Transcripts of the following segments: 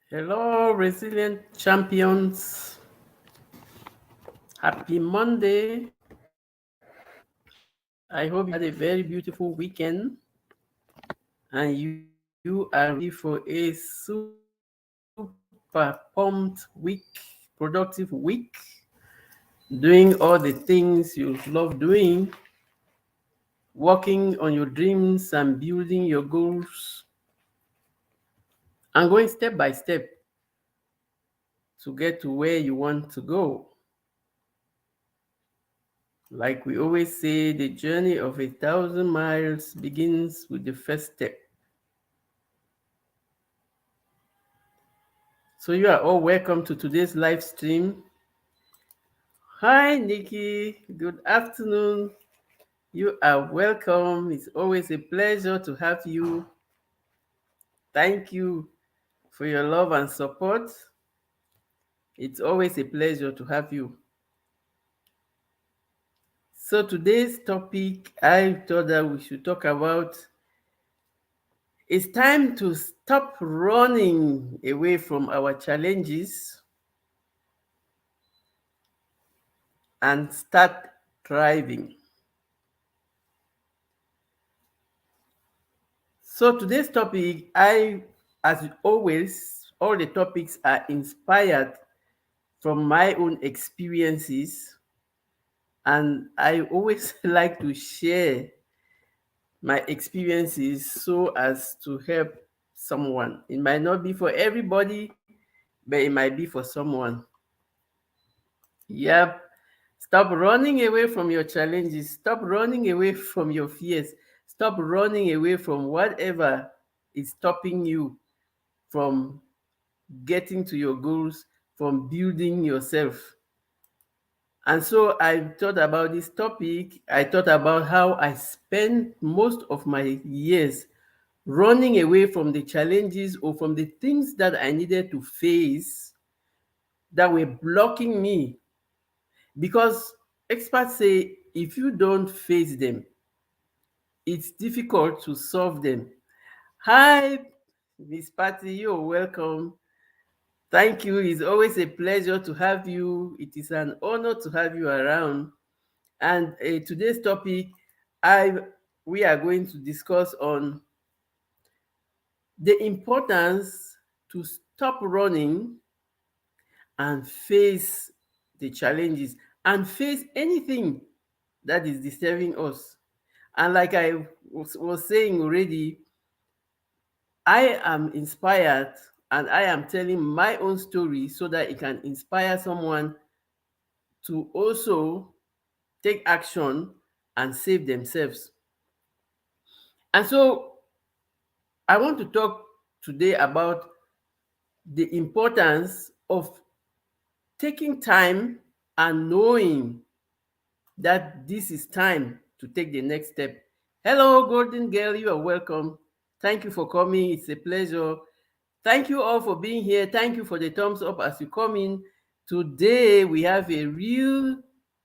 Hello, resilient champions. Happy Monday. I hope you had a very beautiful weekend and you are ready for a super pumped week, productive week, doing all the things you love doing, working on your dreams and building your goals, and going step by step to get to where you want to go. Like we always say, the journey of 1,000 miles begins with the first step. So you are all welcome to today's live stream. Hi, Nikki. Good afternoon. You are welcome. It's always a pleasure to have you. Thank you for your love and support. It's always a pleasure to have you. So today's topic, I thought that we should talk about, it's time to stop running away from our challenges and start thriving. So today's topic, as always, all the topics are inspired from my own experiences, and I always like to share my experiences so as to help someone. It might not be for everybody, but it might be for someone. Yep. Stop running away from your challenges. Stop running away from your fears. Stop running away from whatever is stopping you from getting to your goals, from building yourself. And so I thought about this topic. I thought about how I spent most of my years running away from the challenges or from the things that I needed to face that were blocking me. Because experts say if you don't face them, it's difficult to solve them. Hi, Miss Patty, you're welcome. Thank you. It's always a pleasure to have you. It is an honor to have you around. And today's topic, I we are going to discuss on the importance to stop running and face the challenges and face anything that is disturbing us. And like I was saying already, I am inspired and I am telling my own story so that it can inspire someone to also take action and save themselves. And so I want to talk today about the importance of taking time and knowing that this is time to take the next step. Hello, Golden Girl, you are welcome. Thank you for coming. It's a pleasure. Thank you all for being here. Thank you for the thumbs up as you come in. Today, we have a real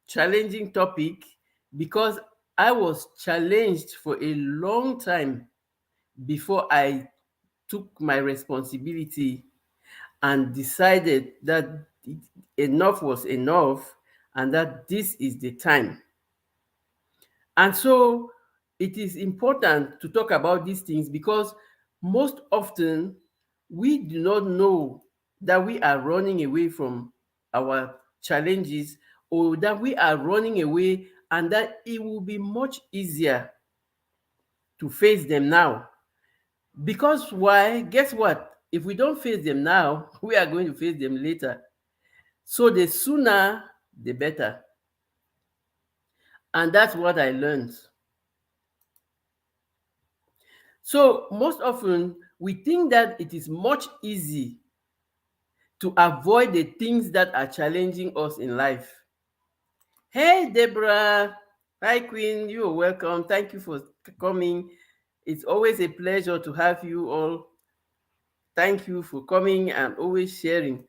challenging topic because I was challenged for a long time before I took my responsibility and decided that enough was enough and that this is the time. And so it is important to talk about these things because most often we do not know that we are running away from our challenges or that we are running away and that it will be much easier to face them now. Because why? Guess what? If we don't face them now, we are going to face them later. So the sooner, the better. And that's what I learned. So most often we think that it is much easy to avoid the things that are challenging us in life. Hey Deborah, hi Queen, you are welcome. Thank you for coming. It's always a pleasure to have you all. Thank you for coming and always sharing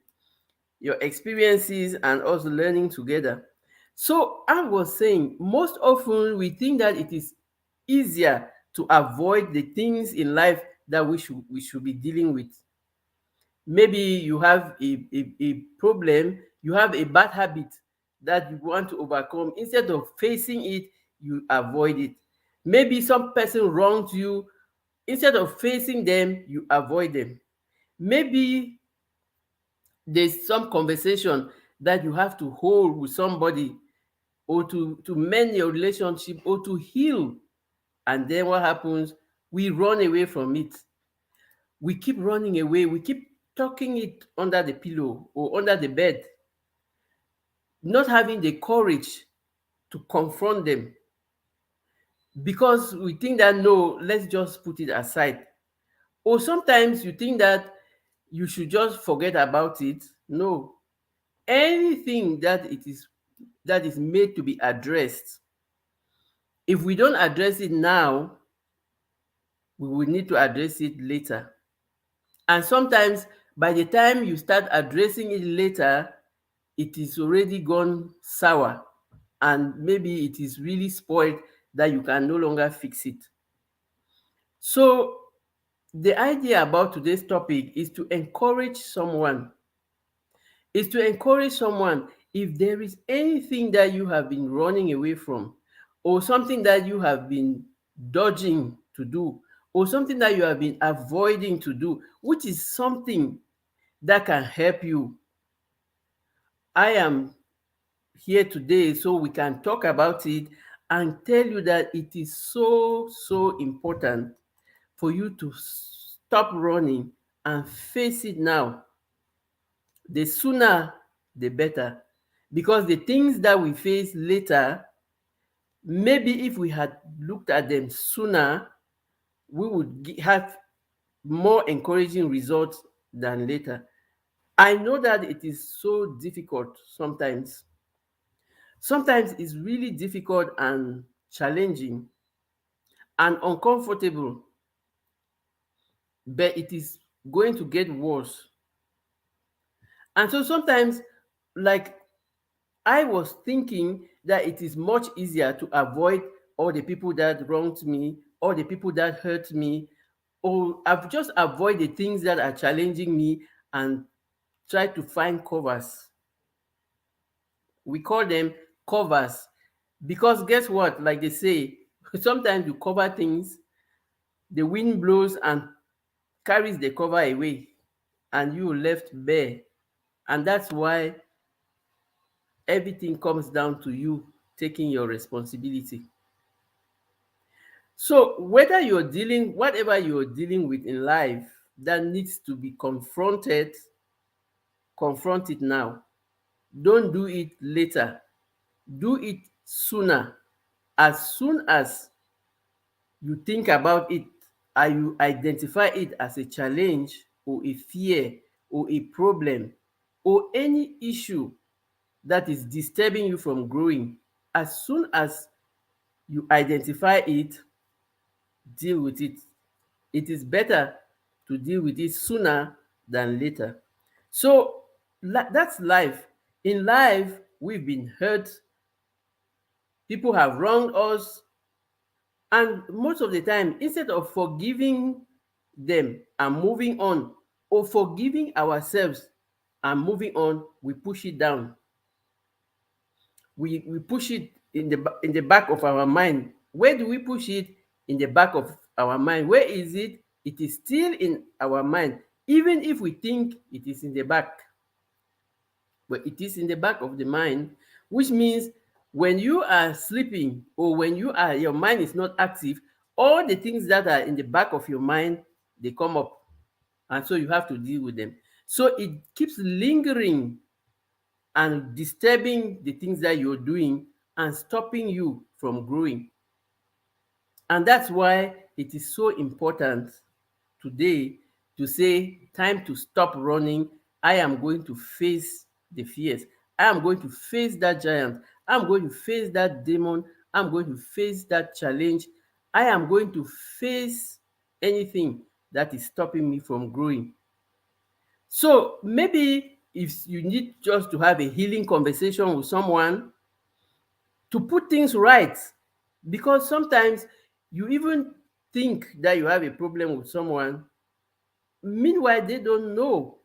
your experiences and also learning together. So I was saying, most often we think that it is easier to avoid the things in life that we should be dealing with. Maybe you have a problem, you have a bad habit that you want to overcome. Instead of facing it, you avoid it. Maybe some person wronged you. Instead of facing them, you avoid them. Maybe there's some conversation that you have to hold with somebody, or to mend your relationship, or to heal. And then what happens? We run away from it. We keep running away. We keep tucking it under the pillow or under the bed, not having the courage to confront them, because we think that no, let's just put it aside. Or sometimes you think that you should just forget about it. No, anything that is made to be addressed, if we don't address it now, we will need to address it later. And sometimes by the time you start addressing it later, it is already gone sour, and maybe it is really spoiled that you can no longer fix it. So the idea about today's topic is to encourage someone. If there is anything that you have been running away from, or something that you have been dodging to do, or something that you have been avoiding to do, which is something that can help you, I am here today so we can talk about it and tell you that it is so important for you to stop running and face it now. The sooner, the better. Because the things that we face later, maybe if we had looked at them sooner, we would have more encouraging results than later. I know that it is so difficult sometimes. Sometimes it's really difficult and challenging and uncomfortable, but it is going to get worse. And so sometimes, like, I was thinking that it is much easier to avoid all the people that wronged me, all the people that hurt me, or I've just avoid the things that are challenging me and try to find covers. We call them covers, because guess what? Like they say, sometimes you cover things, the wind blows and carries the cover away, and you left bare. And that's why everything comes down to you taking your responsibility. So whether you're dealing, whatever you're dealing with in life that needs to be confronted, confront it now. Don't do it later. Do it sooner. As soon as you think about it and you identify it as a challenge or a fear or a problem or any issue that is disturbing you from growing, as soon as you identify it, deal with it. It is better to deal with it sooner than later. So that's life. In life, we've been hurt, people have wronged us, and most of the time, instead of forgiving them and moving on, or forgiving ourselves and moving on, we push it down. We push it in the back of our mind. Where do we push it? In the back of our mind. Where is it? It is still in our mind, even if we think it is in the back. But it is in the back of the mind, which means when you are sleeping, or when your mind is not active, all the things that are in the back of your mind, they come up, and so you have to deal with them. So it keeps lingering and disturbing the things that you're doing and stopping you from growing. And that's why it is so important today to say, time to stop running. I am going to face the fears. I am going to face that giant. I'm going to face that demon. I'm going to face that challenge. I am going to face anything that is stopping me from growing. So maybe if you need just to have a healing conversation with someone to put things right, because sometimes you even think that you have a problem with someone, meanwhile they don't know.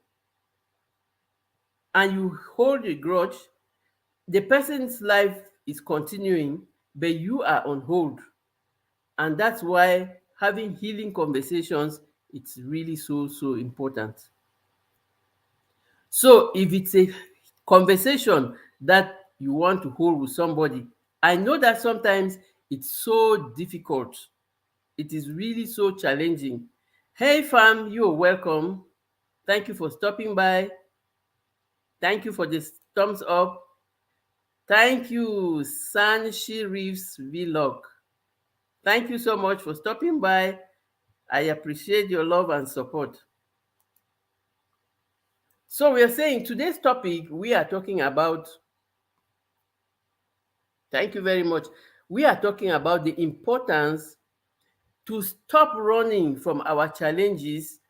and you hold a grudge, the person's life is continuing, but you are on hold. And that's why having healing conversations, it's really so important. So if it's a conversation that you want to hold with somebody, I know that sometimes it's so difficult. It is really so challenging. Hey fam, you're welcome. Thank you for stopping by. Thank you for this thumbs up. Thank you, Sanshi Reeves Vlog. Thank you so much for stopping by. I appreciate your love and support. So we are saying today's topic, we are talking about, thank you very much. We are talking about the importance to stop running from our challenges,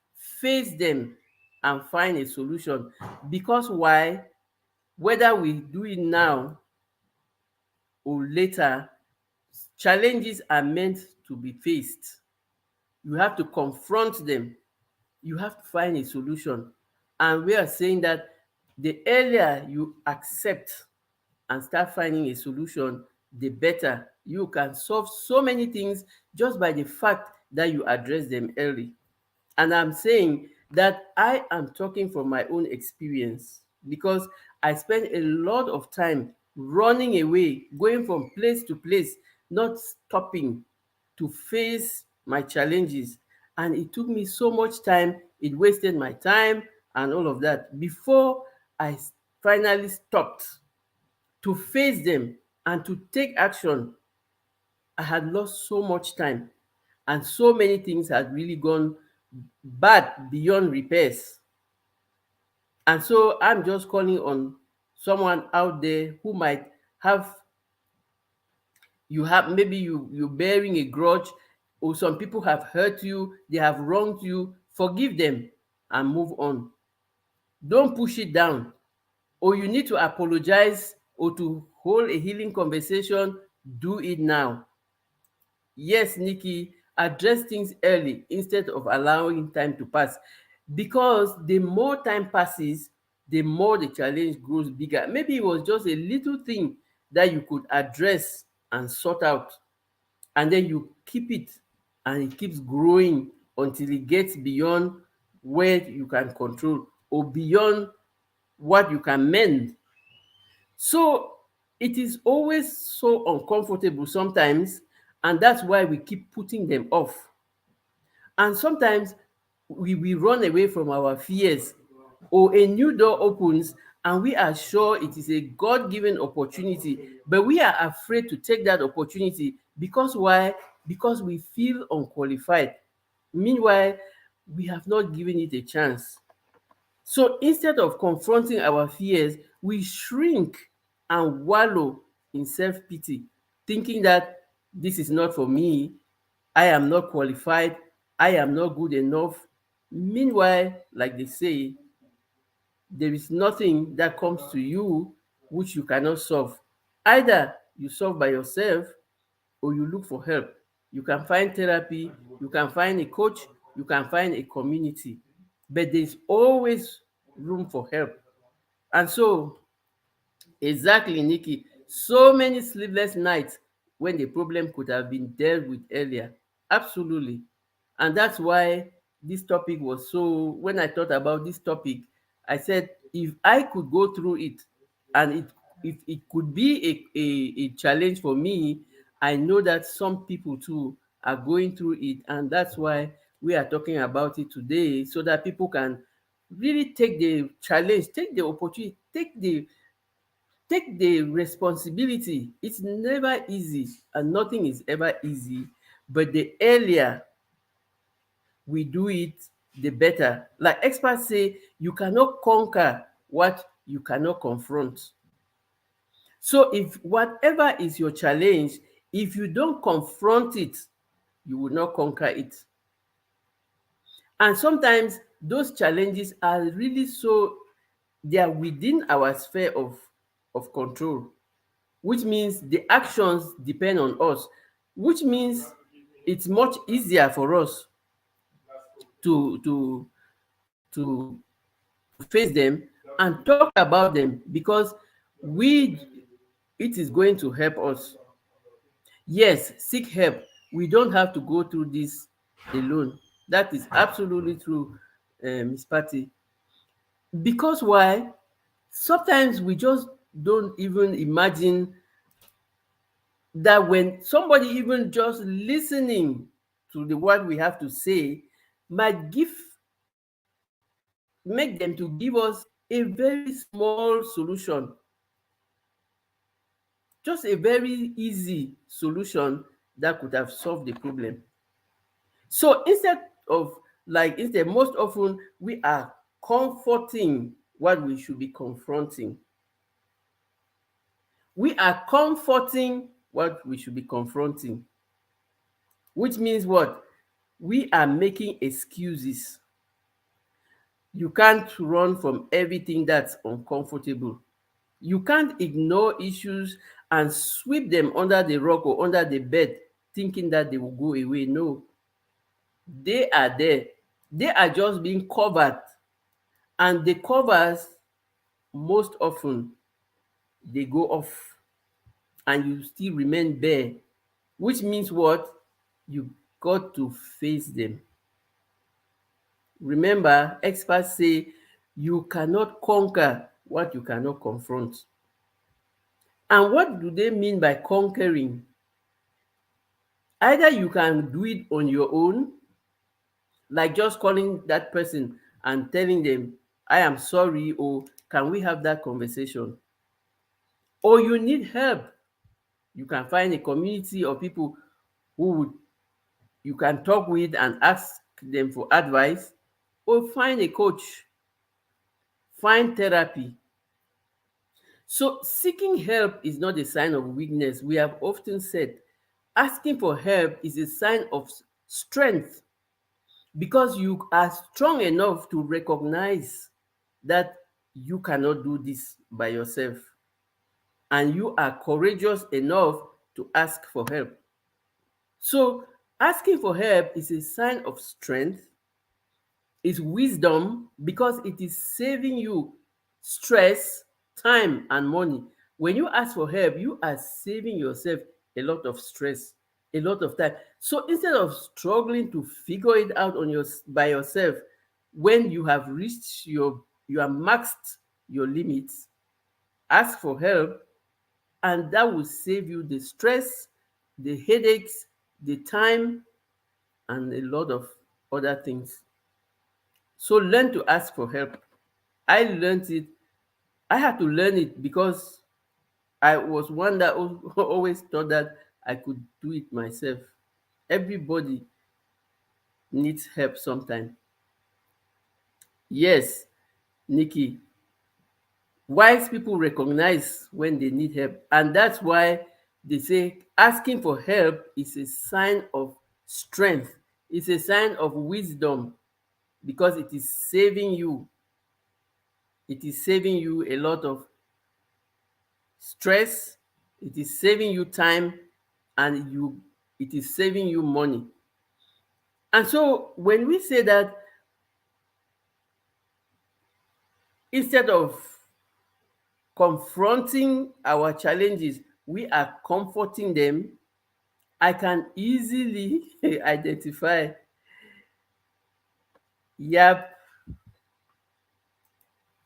face them, and find a solution. Because why? Whether we do it now or later, challenges are meant to be faced. You have to confront them. You have to find a solution. And we are saying that the earlier you accept and start finding a solution, the better. You can solve so many things just by the fact that you address them early. And I'm saying that I am talking from my own experience because I spent a lot of time running away, going from place to place, not stopping to face my challenges. And it took me so much time, it wasted my time and all of that before I finally stopped to face them and to take action. I had lost so much time and so many things had really gone bad beyond repairs. And so I'm just calling on someone out there who might have, you have, maybe you're bearing a grudge, or some people have hurt you, they have wronged you. Forgive them and move on. Don't push it down. Or you need to apologize or to hold a healing conversation, do it now. Yes, Nikki, address things early instead of allowing time to pass. Because the more time passes, the more the challenge grows bigger. Maybe it was just a little thing that you could address and sort out, and then you keep it and it keeps growing until it gets beyond where you can control or beyond what you can mend. So it is always so uncomfortable sometimes, and that's why we keep putting them off. And sometimes we run away from our fears, or a new door opens and we are sure it is a God-given opportunity, but we are afraid to take that opportunity because why? Because we feel unqualified. Meanwhile, we have not given it a chance. So instead of confronting our fears, we shrink and wallow in self pity, thinking that this is not for me, I am not qualified, I am not good enough. Meanwhile, like they say, there is nothing that comes to you which you cannot solve. Either you solve by yourself or you look for help. You can find therapy, you can find a coach, you can find a community, but there's always room for help. And so, exactly, Nikki, so many sleepless nights when the problem could have been dealt with earlier. Absolutely. And that's why this topic was so, when I thought about this topic, I said, if I could go through it and if it could be a challenge for me, I know that some people too are going through it. And that's why we are talking about it today so that people can really take the challenge, take the opportunity, take the responsibility. It's never easy and nothing is ever easy, but the earlier we do it, the better. Like experts say, you cannot conquer what you cannot confront. So if whatever is your challenge, if you don't confront it, you will not conquer it. And sometimes those challenges are really so, they are within our sphere of control, which means the actions depend on us, which means it's much easier for us to to to face them and talk about them, because we it is going to help us. Yes, seek help. We don't have to go through this alone. That is absolutely true, Miss Patty. Because why? Sometimes we just don't even imagine that when somebody even just listening to the what we have to say might give make them to give us a very small solution, just a very easy solution that could have solved the problem. So instead, most often we are comforting what we should be confronting. We are comforting what we should be confronting, which means what? We are making excuses. You can't run from everything that's uncomfortable. You can't ignore issues and sweep them under the rug or under the bed thinking that they will go away. No, they are there. They are just being covered, and the covers most often they go off and you still remain bare, which means what? You got to face them. Remember, experts say you cannot conquer what you cannot confront. And what do they mean by conquering? Either you can do it on your own, like just calling that person and telling them, I am sorry, or can we have that conversation? Or you need help. You can find a community of people who would you can talk with and ask them for advice, or find a coach, find therapy. So seeking help is not a sign of weakness. We have often said asking for help is a sign of strength, because you are strong enough to recognize that you cannot do this by yourself, and you are courageous enough to ask for help. So asking for help is a sign of strength, is wisdom, because it is saving you stress, time, and money. When you ask for help, you are saving yourself a lot of stress, a lot of time. So instead of struggling to figure it out on your by yourself, when you have reached you have maxed your limits, ask for help, and that will save you the stress, the headaches, the time, and a lot of other things. So learn to ask for help. I learned it. I had to learn it because I was one that always thought that I could do it myself. Everybody needs help sometime. Yes, Nikki, wise people recognize when they need help. And that's why they say asking for help is a sign of strength, it's a sign of wisdom, because it is saving you. It is saving you a lot of stress, it is saving you time, and it is saving you money. And so when we say that instead of confronting our challenges, we are comforting them, I can easily identify, yep,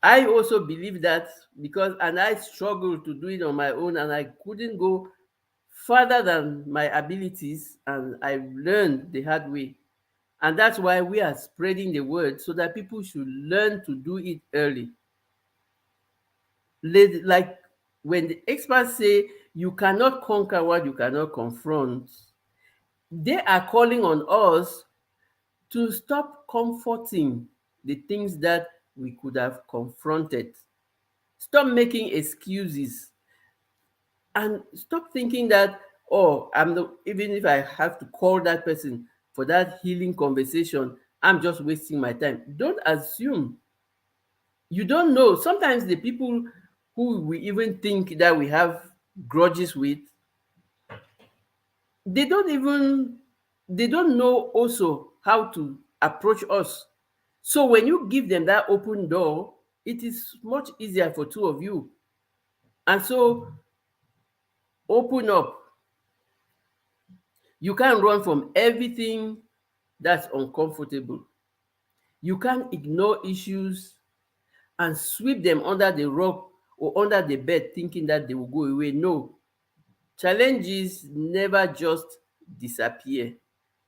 I also believe that, because and I struggled to do it on my own and I couldn't go further than my abilities, and I learned the hard way. And that's why we are spreading the word so that people should learn to do it early. Like when the experts say you cannot conquer what you cannot confront, they are calling on us to stop comforting the things that we could have confronted. Stop making excuses and stop thinking that, oh, even if I have to call that person for that healing conversation, I'm just wasting my time. Don't assume. You don't know. Sometimes the people who we even think that we have grudges with, they don't even they don't know also how to approach us. So when you give them that open door, It is much easier for two of you. And so open up. You can't run from everything that's uncomfortable. You can't ignore issues and sweep them under the rug or under the bed thinking that they will go away. No, challenges never just disappear.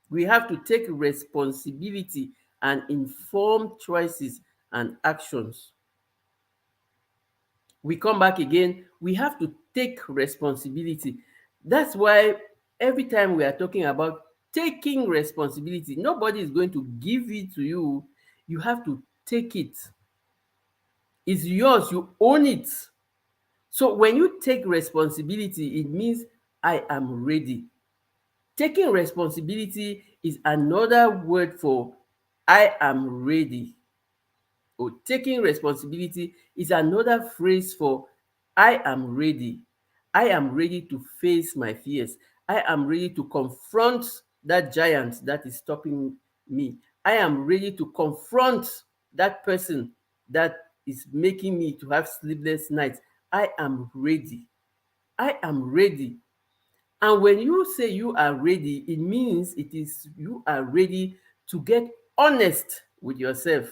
We have to take responsibility and inform choices and actions. We come back again, we have to take responsibility. That's why every time we are talking about taking responsibility, nobody is going to give it to you. You have to take it. It's yours, you own it. So when you take responsibility, it means I am ready. Taking responsibility is another word for I am ready. Or taking responsibility is another phrase for I am ready. I am ready to face my fears. I am ready to confront that giant that is stopping me. I am ready to confront that person that is making me to have sleepless nights. I am ready. I am ready. And when you say you are ready, it means it is you are ready to get honest with yourself.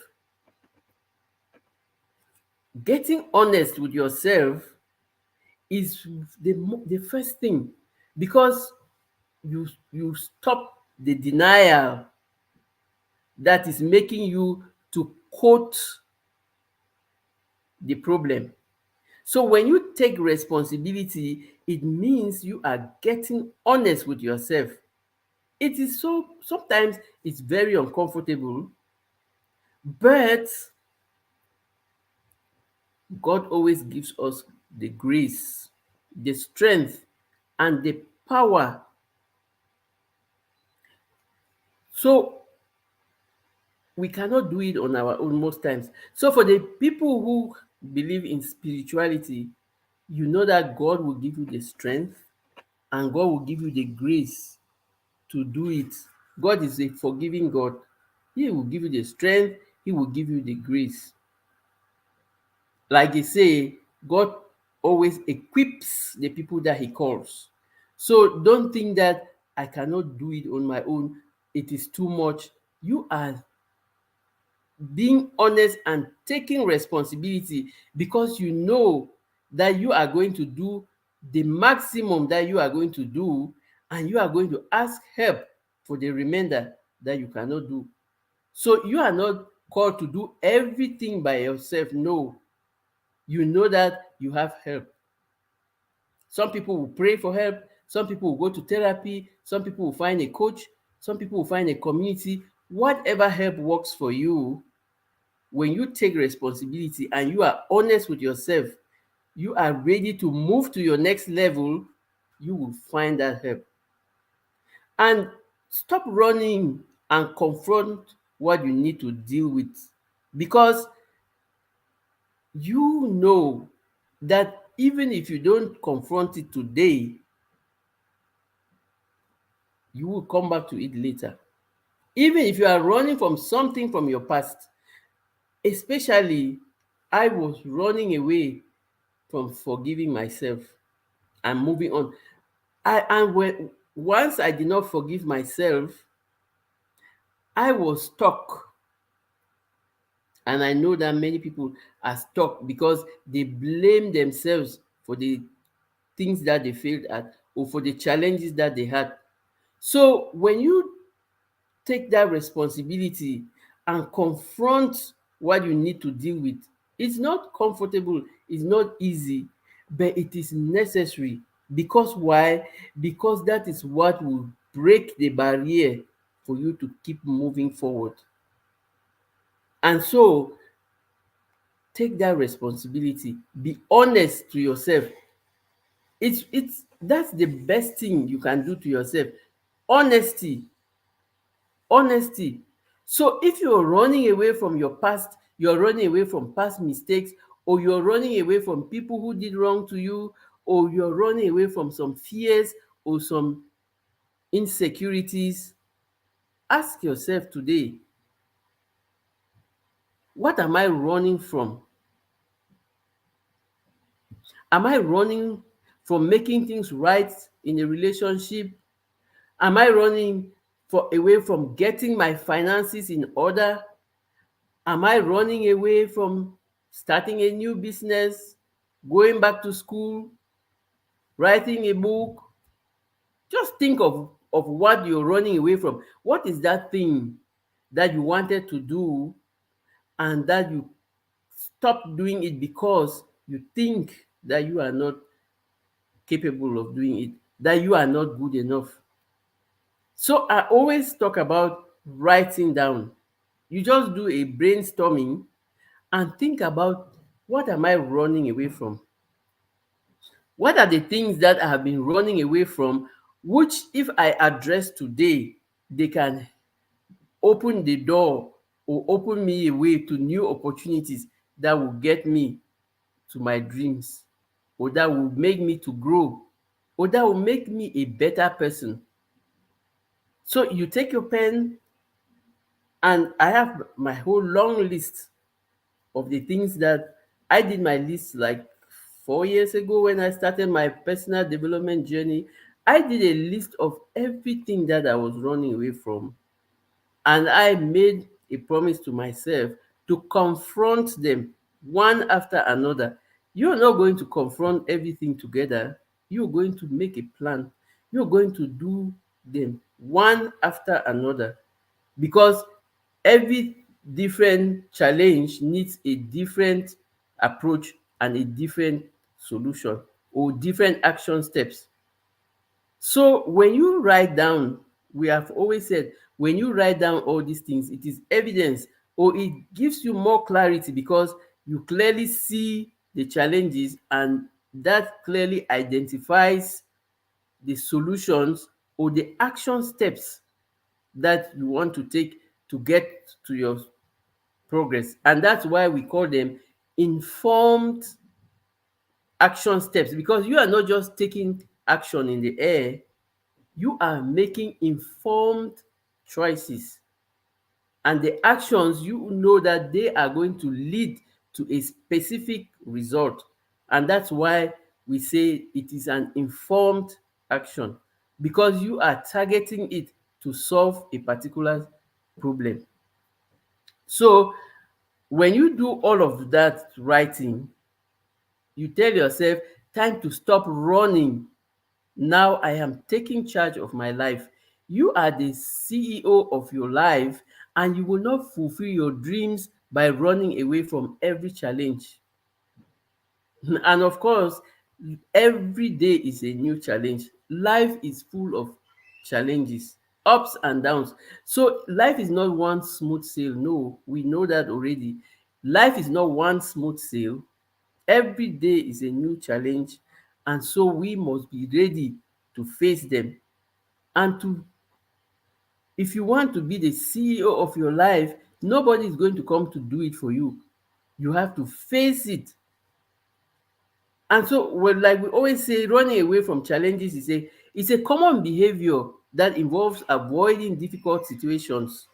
Getting honest with yourself is the first thing, because you stop the denial that is making you to quote the problem. So when you take responsibility, it means you are getting honest with yourself. It is so sometimes it's very uncomfortable, but God always gives us the grace, the strength, and the power. So we cannot do it on our own most times. So for the people who believe in spirituality, you know that God will give you the strength and God will give you the grace to do it. God is a forgiving God. He will give you the strength, He will give you the grace. Like they say, God always equips the people that He calls. So don't think that I cannot do it on my own. It is too much. You are being honest and taking responsibility because you know that you are going to do the maximum that you are going to do, and you are going to ask help for the remainder that you cannot do. So you are not called to do everything by yourself. No, you know that you have help. Some people will pray for help, some people will go to therapy, some people will find a coach, some people will find a community. Whatever help works for you, when you take responsibility and you are honest with yourself, you are ready to move to your next level, you will find that help. And stop running and confront what you need to deal with, because you know that even if you don't confront it today, you will come back to it later. Even if you are running from something from your past, especially I was running away from forgiving myself and moving on. Once I did not forgive myself, I was stuck. And I know that many people are stuck because they blame themselves for the things that they failed at or for the challenges that they had. So when you take that responsibility and confront what you need to deal with, it's not comfortable, it's not easy, but it is necessary. Because why? Because that is what will break the barrier for you to keep moving forward. And so take that responsibility, be honest to yourself. It's that's the best thing you can do to yourself. Honesty. Honesty. So if you're running away from your past, you're running away from past mistakes, or you're running away from people who did wrong to you, or you're running away from some fears or some insecurities, ask yourself today, what am I running from? Am I running from making things right in a relationship? Am I running away from getting my finances in order? Am I running away from starting a new business, going back to school, writing a book? Just think of what you're running away from. What is that thing that you wanted to do and that you stopped doing it because you think that you are not capable of doing it, that you are not good enough? So I always talk about writing down. You just do a brainstorming and think about, what am I running away from? What are the things that I have been running away from, which if I address today, they can open the door or open me a way to new opportunities that will get me to my dreams, or that will make me to grow, or that will make me a better person. So you take your pen, and I have my whole long list of the things that I did my list like 4 years ago when I started my personal development journey. I did a list of everything that I was running away from, and I made a promise to myself to confront them one after another. You're not going to confront everything together. You're going to make a plan. You're going to do them one after another, because every different challenge needs a different approach and a different solution, or different action steps. So when you write down, we have always said, when you write down all these things, it is evidence, or it gives you more clarity, because you clearly see the challenges, and that clearly identifies the solutions or the action steps that you want to take to get to your progress. And that's why we call them informed action steps, because you are not just taking action in the air, you are making informed choices. And the actions, you know that they are going to lead to a specific result. And that's why we say it is an informed action, because you are targeting it to solve a particular problem. So when you do all of that writing, you tell yourself, time to stop running. Now I am taking charge of my life. You are the CEO of your life, and you will not fulfill your dreams by running away from every challenge. And of course, every day is a new challenge. Life is full of challenges, ups and downs. So life is not one smooth sail. No, we know that already. Life is not one smooth sail. Every day is a new challenge, and so we must be ready to face them. And to if you want to be the CEO of your life, nobody is going to come to do it for you. You have to face it. And so, well, like we always say, running away from challenges is a common behavior that involves avoiding difficult situations.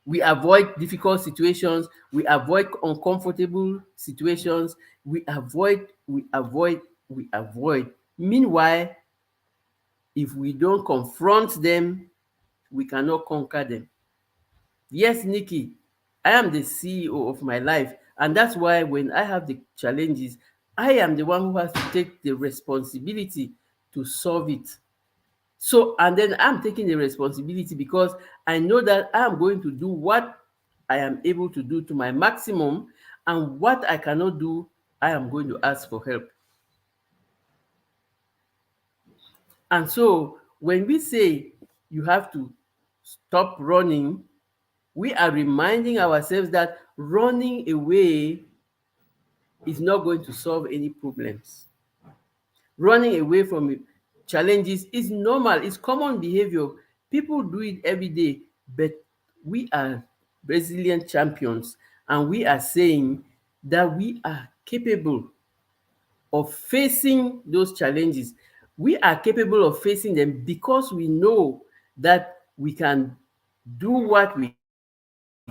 We avoid difficult situations, we avoid uncomfortable situations, we avoid. Meanwhile, if we don't confront them, we cannot conquer them. Yes, Nikki, I am the CEO of my life, and that's why when I have the challenges, I am the one who has to take the responsibility to solve it. So, and then I'm taking the responsibility because I know that I'm going to do what I am able to do to my maximum, and what I cannot do, I am going to ask for help. And so, when we say you have to stop running, we are reminding ourselves that running away is not going to solve any problems. Running away from challenges is normal, it's common behavior. People do it every day, but we are resilient champions, and we are saying that we are capable of facing those challenges. We are capable of facing them because we know that we can do what we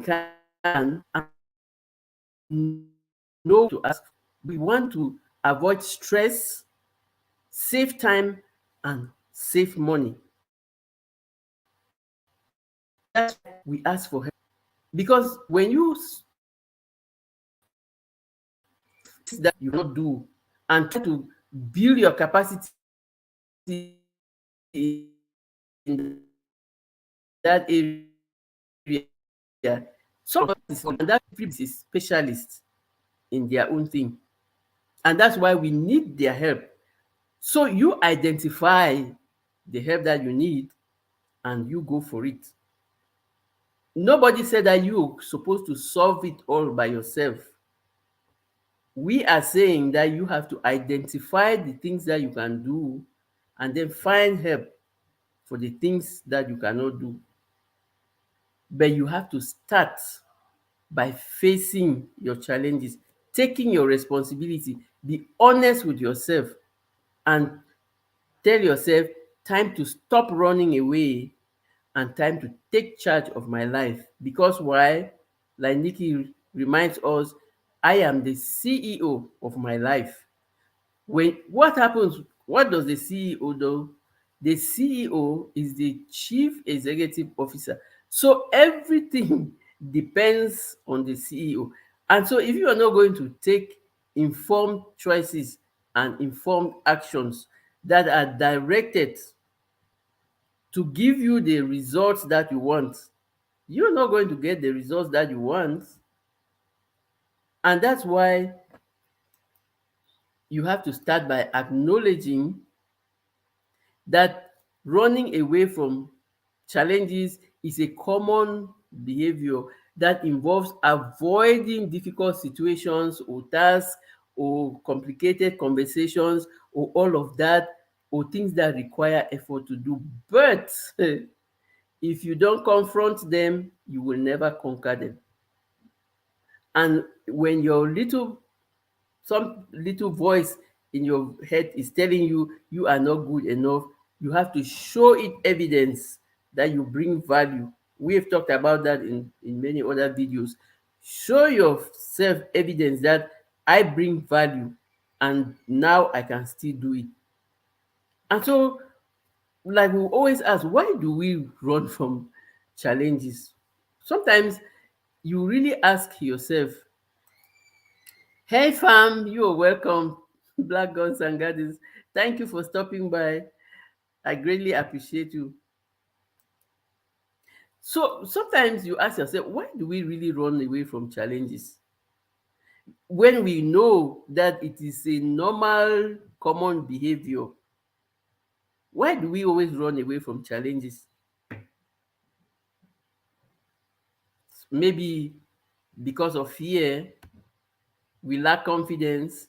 can, and we know what to ask. We want to ask for help. avoid stress, save time, and save money. That's why we ask for help. Because when you that you cannot do and try to build your capacity in that area, some of us is and that is specialist in their own thing. And that's why we need their help. So you identify the help that you need and you go for it. Nobody said that you're supposed to solve it all by yourself. We are saying that you have to identify the things that you can do and then find help for the things that you cannot do. But you have to start by facing your challenges, taking your responsibility, be honest with yourself, and tell yourself, time to stop running away and time to take charge of my life. Because why? Like Nikki reminds us, I am the CEO of my life. When what happens, what does the CEO do? The CEO is the chief executive officer. So everything depends on the CEO. And so if you are not going to take informed choices and informed actions that are directed to give you the results that you want, you're not going to get the results that you want. And that's why you have to start by acknowledging that running away from challenges is a common behavior that involves avoiding difficult situations or tasks or complicated conversations or all of that or things that require effort to do. But if you don't confront them, you will never conquer them. And when your little some little voice in your head is telling you you are not good enough, you have to show it evidence that you bring value. We've talked about that in many other videos. Show yourself evidence that I bring value and now I can still do it. And so, like we always ask, why do we run from challenges? Sometimes you really ask yourself, hey fam, you are welcome. Black Guns and Gardens. Thank you for stopping by. I greatly appreciate you. So sometimes you ask yourself, why do we really run away from challenges? When we know that it is a normal, common behavior, why do we always run away from challenges? Maybe because of fear, we lack confidence,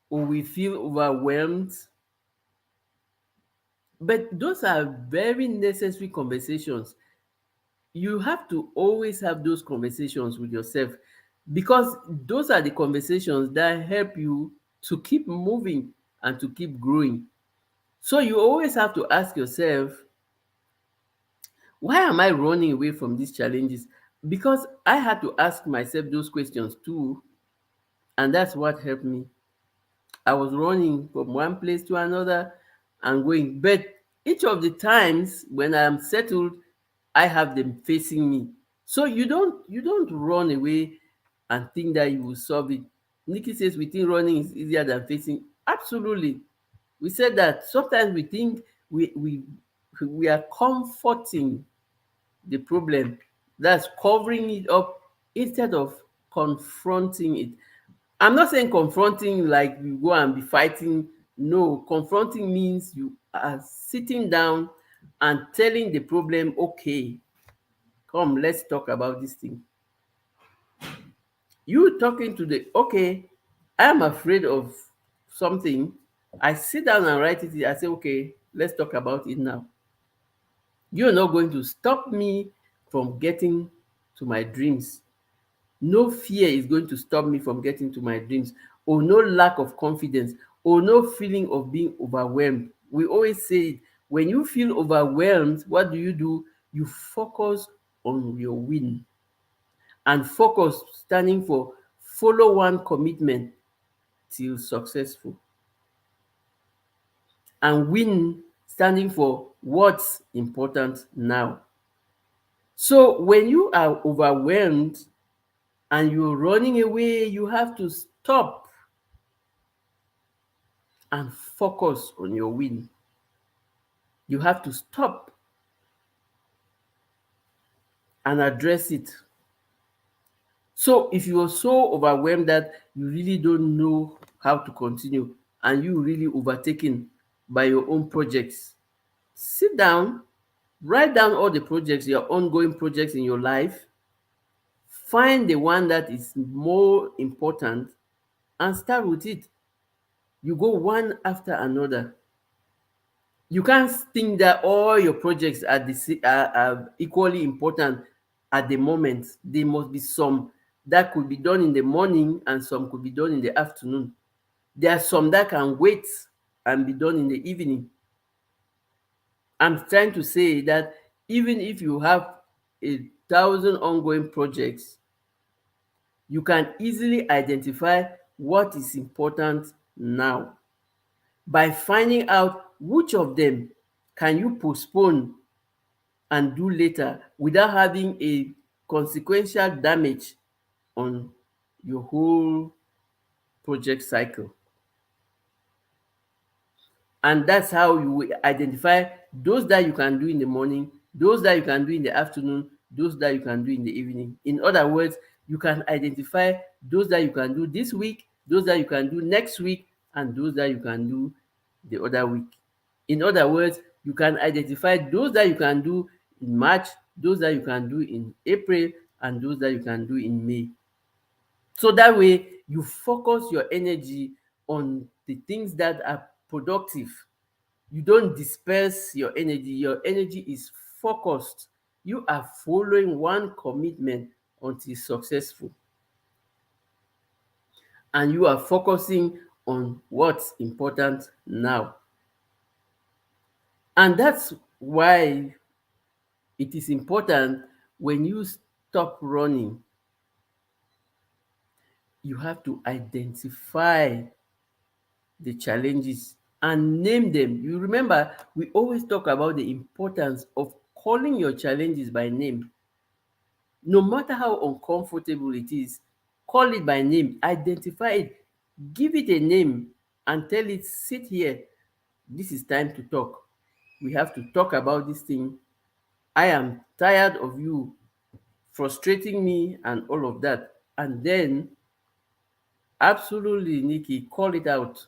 or we feel overwhelmed. But those are very necessary conversations. You have to always have those conversations with yourself because those are the conversations that help you to keep moving and to keep growing. So you always have to ask yourself, why am I running away from these challenges? Because I had to ask myself those questions too, and that's what helped me. I was running from one place to another and going. But each of the times when I am settled, I have them facing me. So you don't run away and think that you will solve it. Nikki says we think running is easier than facing. Absolutely. We said that sometimes we think we are comforting the problem. That's covering it up instead of confronting it. I'm not saying confronting like you go and be fighting. No, confronting means you are sitting down and telling the problem, okay, come, let's talk about this thing. You talking to the, okay, I'm afraid of something. I sit down and write it. I say, okay, let's talk about it now. You're not going to stop me from getting to my dreams. No fear is going to stop me from getting to my dreams, or no lack of confidence, or no feeling of being overwhelmed. We always say it. When you feel overwhelmed, what do? You focus on your win. And focus standing for follow one commitment. till successful, and win standing for what's important now. So when you are overwhelmed and you're running away, you have to stop and focus on your win. You have to stop and address it. So if you are so overwhelmed that you really don't know how to continue and you really overtaken by your own projects, sit down, write down all the projects, your ongoing projects in your life, find the one that is more important and start with it. You go one after another. You can't think that all your projects are, are equally important at the moment. There must be some that could be done in the morning and some could be done in the afternoon. There are some that can wait and be done in the evening. I'm trying to say that even if you have 1,000 ongoing projects, you can easily identify what is important now by finding out which of them can you postpone and do later without having a consequential damage on your whole project cycle. And that's how you will identify those that you can do in the morning, those that you can do in the afternoon, those that you can do in the evening. In other words, you can identify those that you can do this week, those that you can do next week, and those that you can do the other week. In other words, you can identify those that you can do in March, those that you can do in April, and those that you can do in May. So that way you focus your energy on the things that are productive. You don't disperse your energy. Your energy is focused. You are following one commitment until successful. And you are focusing on what's important now. And that's why it is important when you stop running, you have to identify the challenges and name them. You remember, we always talk about the importance of calling your challenges by name. No matter how uncomfortable it is, call it by name, identify it, give it a name, and tell it, sit here. This is time to talk. We have to talk about this thing. I am tired of you frustrating me and all of that. And then, absolutely, Nikki, call it out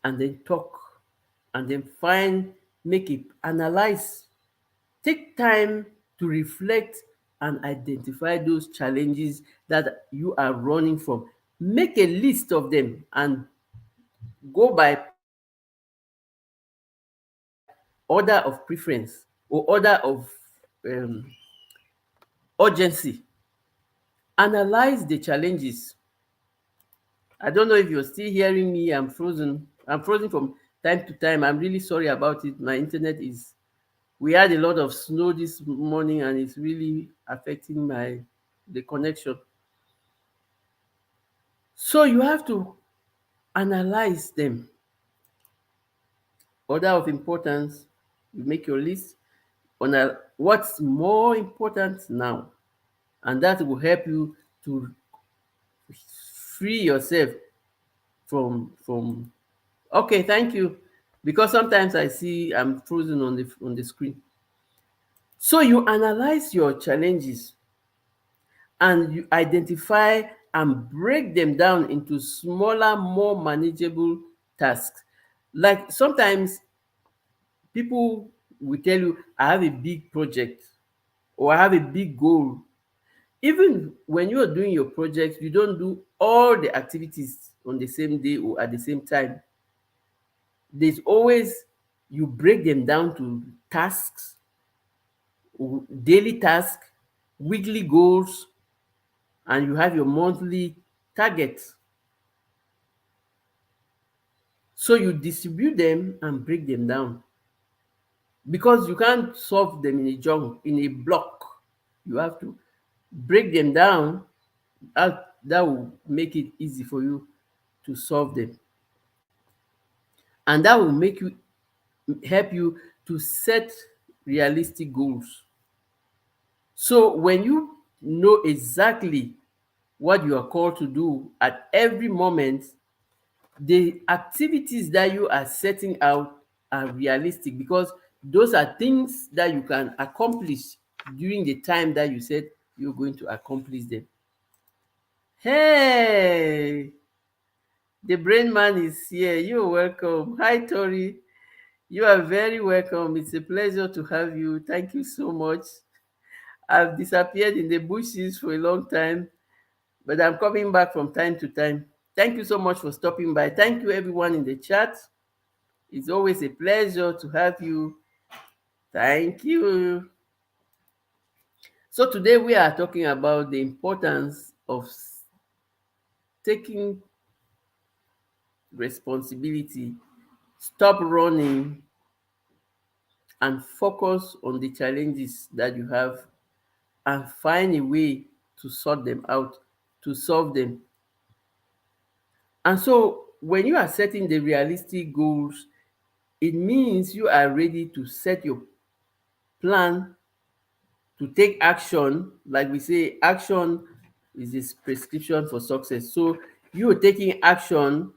and then talk and then find, make it, analyze, take time to reflect and identify those challenges that you are running from. Make a list of them and go by order of preference or order of um, urgency. Analyze the challenges. I don't know if you're still hearing me. I'm frozen. I'm frozen from time to time. I'm really sorry about it. My internet is, we had a lot of snow this morning and it's really affecting the connection. So you have to analyze them. Order of importance, you make your list on what's more important now. And that will help you to free yourself from okay, thank you. Because sometimes I see I'm frozen on the screen. So you analyze your challenges and you identify and break them down into smaller, more manageable tasks. Like sometimes people will tell you, I have a big project or I have a big goal. Even when you are doing your project, you don't do all the activities on the same day or at the same time. There's always, you break them down to tasks, daily tasks, weekly goals, and you have your monthly targets. So you distribute them and break them down because you can't solve them in a jump, in a block. You have to break them down. That will make it easy for you. to solve them. And that will make you help you to set realistic goals. So when you know exactly what you are called to do at every moment, the activities that you are setting out are realistic, because those are things that you can accomplish during the time that you said you're going to accomplish them. Hey, the brain man is here. You're welcome. Hi, Tori. You are very welcome. It's a pleasure to have you. Thank you so much. I've disappeared in the bushes for a long time, but I'm coming back from time to time. Thank you so much for stopping by. Thank you, everyone in the chat. It's always a pleasure to have you. Thank you. So, today we are talking about the importance of taking responsibility, stop running, and focus on the challenges that you have and find a way to sort them out, to solve them. And so, when you are setting the realistic goals, it means you are ready to set your plan to take action. Like we say, action is this prescription for success. So, you're taking action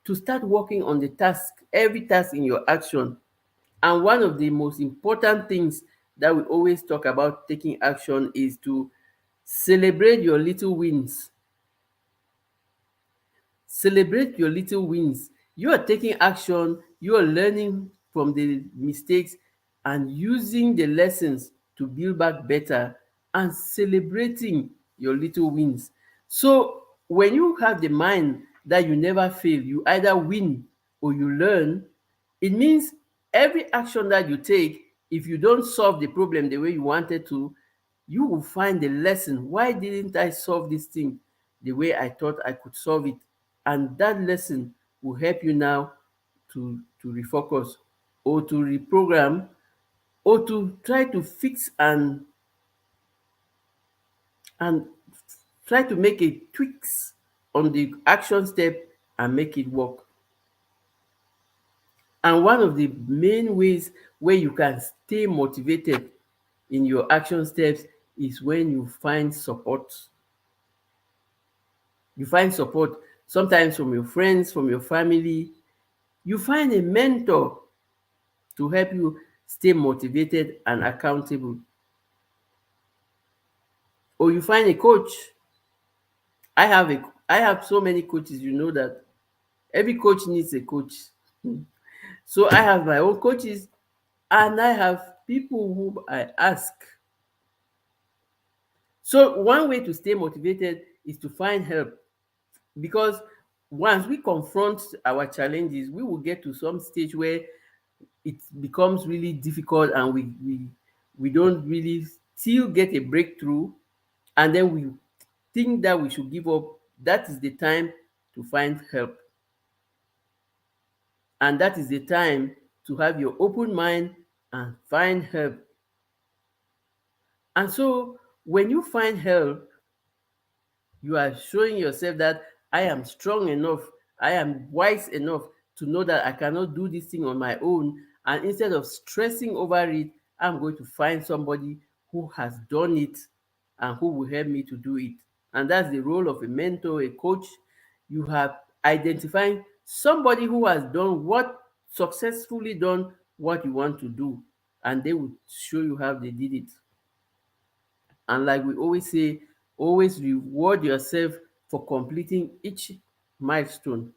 to start working on the task, every task in your action. And one of the most important things that we always talk about taking action is to celebrate your little wins. Celebrate your little wins. You are taking action, you are learning from the mistakes and using the lessons to build back better and celebrating your little wins. So when you have the mind that you never fail, you either win or you learn, it means every action that you take, if you don't solve the problem the way you wanted to, you will find the lesson. Why didn't I solve this thing the way I thought I could solve it? And that lesson will help you now to refocus or to reprogram or to try to fix and try to make a tweaks on the action step and make it work. And one of the main ways where you can stay motivated in your action steps is when you find support. You find support sometimes from your friends, from your family. You find a mentor to help you stay motivated and accountable. Or you find a coach. I have so many coaches, you know that every coach needs a coach. So I have my own coaches and I have people whom I ask. So one way to stay motivated is to find help, because once we confront our challenges, we will get to some stage where it becomes really difficult and we don't really still get a breakthrough, and then we think that we should give up. That is the time to find help, and that is the time to have your open mind and find help. And so when you find help, you are showing yourself that I am strong enough, I am wise enough to know that I cannot do this thing on my own. And instead of stressing over it, I'm going to find somebody who has done it and who will help me to do it. And that's the role of a mentor, a coach. You have identifying somebody who has done what successfully done what you want to do, and they will show you how they did it. And like we always say, always reward yourself for completing each milestone.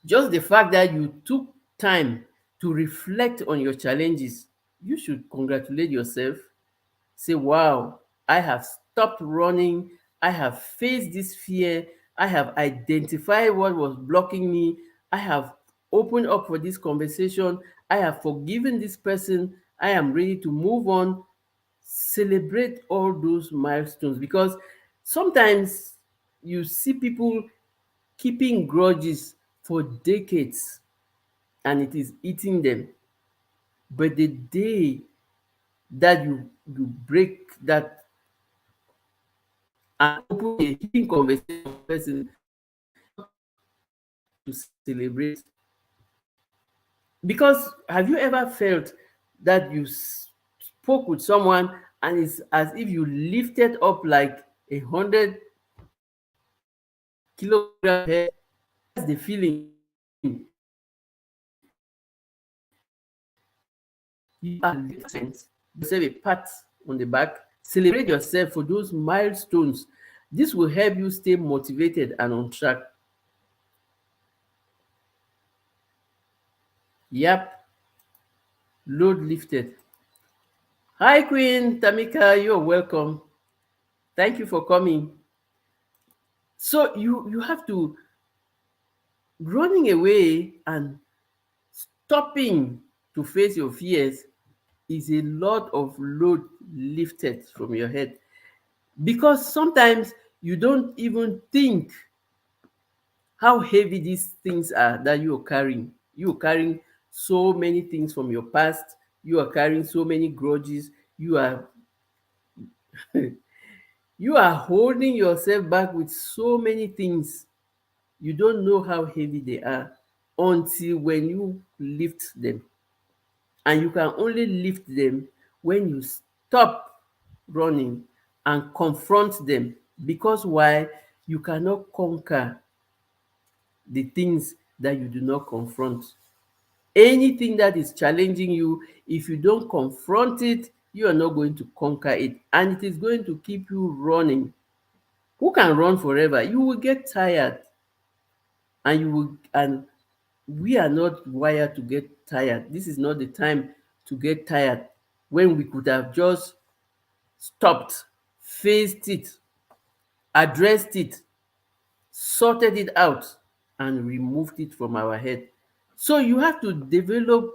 Just the fact that you took time to reflect on your challenges, you should congratulate yourself. Say, wow, I have stopped running. I have faced this fear. I have identified what was blocking me. I have opened up for this conversation. I have forgiven this person. I am ready to move on. Celebrate all those milestones, because sometimes you see people keeping grudges for decades and it is eating them. But the day that you break that and open a healing conversation with the person, to celebrate. Because have you ever felt that you spoke with someone and it's as if you lifted up like 100 kilogram head? That's the feeling. You are lifted. Yourself a pat on the back. Celebrate yourself for those milestones. This will help you stay motivated and on track. Yep, load lifted. Hi, Queen Tamika, you're welcome. Thank you for coming. So you have to running away and stopping to face your fears is a lot of load lifted from your head, because sometimes you don't even think how heavy these things are that you are carrying. You are carrying so many things from your past. You are carrying so many grudges. You are you are holding yourself back with so many things. You don't know how heavy they are until when you lift them. And you can only lift them when you stop running and confront them. Because why? You cannot conquer the things that you do not confront. Anything that is challenging you, if you don't confront it, you are not going to conquer it, and it is going to keep you running. Who can run forever? You will get tired, and you will and we are not wired to get tired. This is not the time to get tired, when we could have just stopped, faced it, addressed it, sorted it out, and removed it from our head. So you have to develop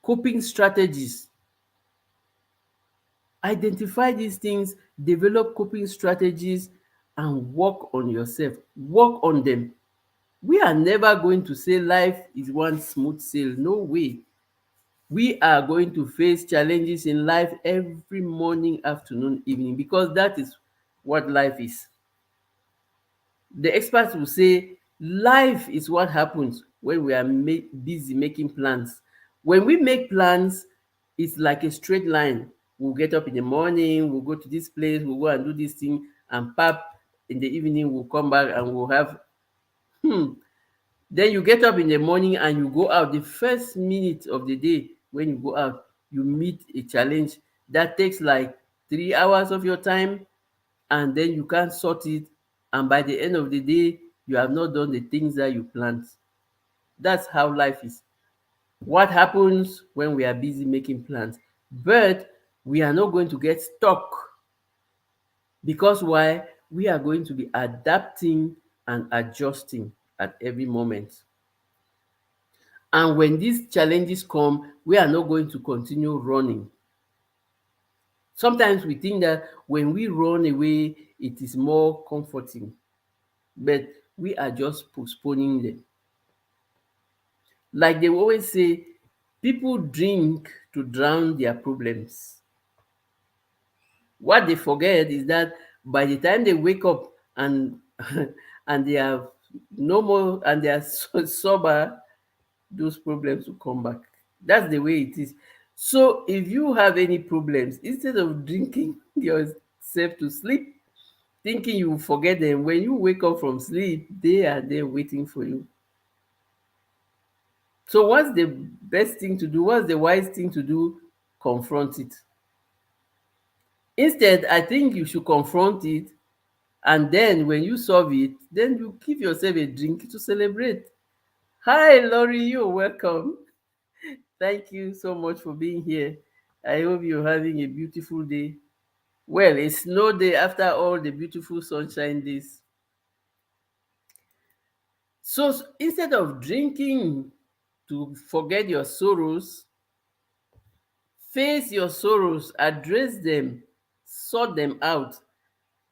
coping strategies. Identify these things, develop coping strategies, and work on yourself. Work on them. We are never going to say life is one smooth sail. No way. We are going to face challenges in life every morning, afternoon, evening, because that is what life is. The experts will say life is what happens when we are busy making plans. When we make plans, it's like a straight line. We'll get up in the morning, we'll go to this place, we'll go and do this thing, and pap, in the evening, we'll come back and we'll have, hmm. Then you get up in the morning and you go out. The first minute of the day, when you go out, you meet a challenge that takes like 3 hours of your time, and then you can't sort it, and by the end of the day you have not done the things that you planned. That's how life is. What happens when we are busy making plans? But we are not going to get stuck, because why? We are going to be adapting and adjusting at every moment. And when these challenges come, we are not going to continue running. Sometimes we think that when we run away, it is more comforting, but we are just postponing them. Like they always say, people drink to drown their problems. What they forget is that by the time they wake up and and they are no more and they are sober, those problems will come back. That's the way it is. So if you have any problems, instead of drinking yourself to sleep, thinking you will forget them, when you wake up from sleep, they are there waiting for you. So what's the best thing to do? What's the wise thing to do? Confront it. Instead, I think you should confront it, and then when you solve it, then you give yourself a drink to celebrate. Hi, Laurie, you're welcome. Thank you so much for being here. I hope you're having a beautiful day. Well, a snow day after all the beautiful sunshine days. So instead of drinking to forget your sorrows, face your sorrows, address them, sort them out,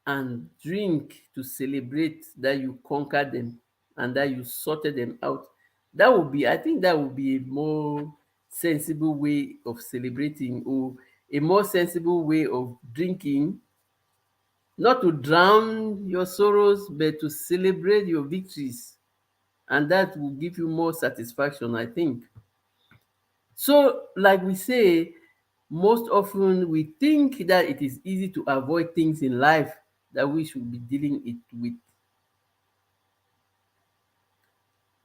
and drink to celebrate that you conquered them and that you sorted them out. That would be, I think that would be a more sensible way of celebrating, or a more sensible way of drinking, not to drown your sorrows, but to celebrate your victories. and that will give you more satisfaction, I think. So, like we say, most often we think that it is easy to avoid things in life that we should be dealing it with.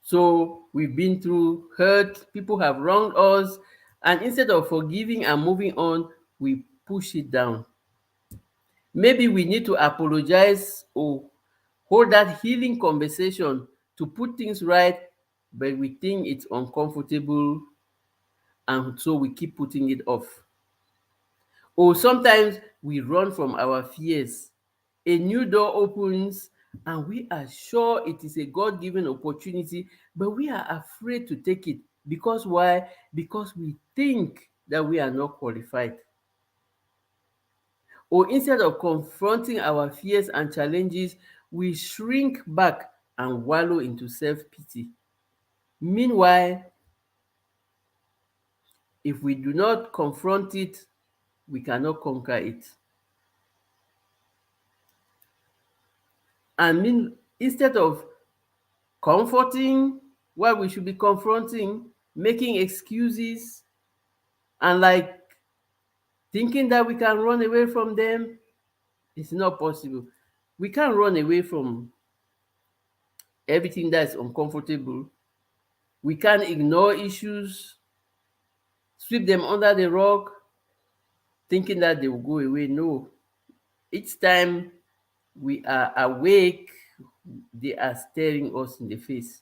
So we've been through hurt, people have wronged us, and instead of forgiving and moving on, we push it down. Maybe we need to apologize or hold that healing conversation to put things right, but we think it's uncomfortable, and so we keep putting it off. Or sometimes we run from our fears. A new door opens and we are sure it is a God given opportunity, but we are afraid to take it. Because why? Because we think that we are not qualified. Or instead of confronting our fears and challenges, we shrink back and wallow into self pity. Meanwhile, if we do not confront it, we cannot conquer it. Instead of comforting while we should be confronting, making excuses, and like thinking that we can run away from them. It's not possible. We can't run away from everything that's uncomfortable. We can't ignore issues, sweep them under the rug, thinking that they will go away. No. Each time we are awake, they are staring us in the face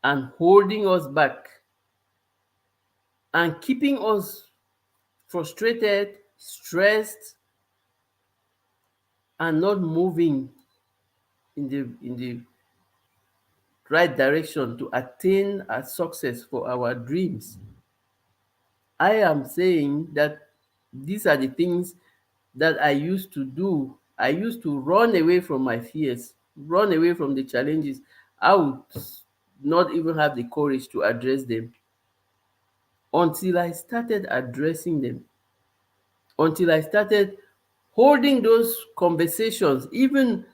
and holding us back and keeping us frustrated, stressed, and not moving in the right direction to attain a success for our dreams. I am saying that these are the things that I used to do. I used to run away from my fears, run away from the challenges. I would not even have the courage to address them until I started addressing them, until I started holding those conversations, even